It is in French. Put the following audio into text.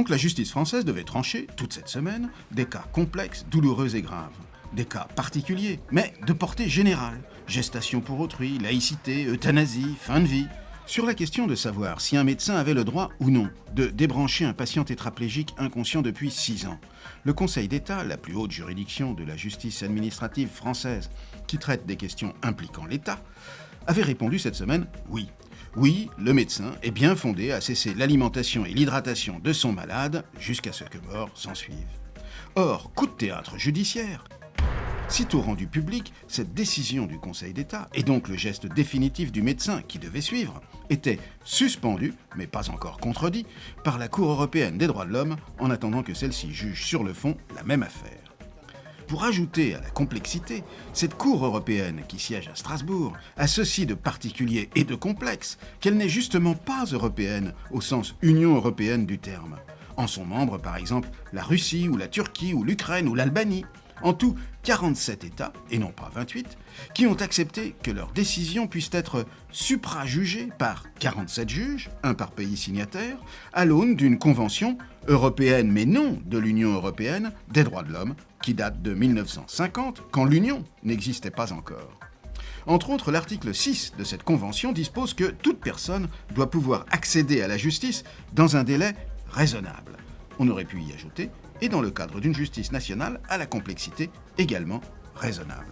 Donc la justice française devait trancher, toute cette semaine, des cas complexes, douloureux et graves. Des cas particuliers, mais de portée générale. Gestation pour autrui, laïcité, euthanasie, fin de vie. Sur la question de savoir si un médecin avait le droit ou non de débrancher un patient tétraplégique inconscient depuis 6 ans, le Conseil d'État, la plus haute juridiction de la justice administrative française qui traite des questions impliquant l'État, avait répondu cette semaine oui. Oui, le médecin est bien fondé à cesser l'alimentation et l'hydratation de son malade jusqu'à ce que mort s'ensuive. Or, coup de théâtre judiciaire. Sitôt rendu public, cette décision du Conseil d'État, et donc le geste définitif du médecin qui devait suivre, était suspendu, mais pas encore contredit, par la Cour européenne des droits de l'homme en attendant que celle-ci juge sur le fond la même affaire. Pour ajouter à la complexité, cette Cour européenne qui siège à Strasbourg a ceci de particulier et de complexe qu'elle n'est justement pas européenne au sens Union européenne du terme. En sont membres par exemple la Russie ou la Turquie ou l'Ukraine ou l'Albanie. En tout, 47 États, et non pas 28, qui ont accepté que leurs décisions puissent être suprajugées par 47 juges, un par pays signataire, à l'aune d'une convention européenne mais non de l'Union européenne des droits de l'homme, qui date de 1950, quand l'Union n'existait pas encore. Entre autres, l'article 6 de cette convention dispose que toute personne doit pouvoir accéder à la justice dans un délai raisonnable. On aurait pu y ajouter et dans le cadre d'une justice nationale à la complexité également raisonnable.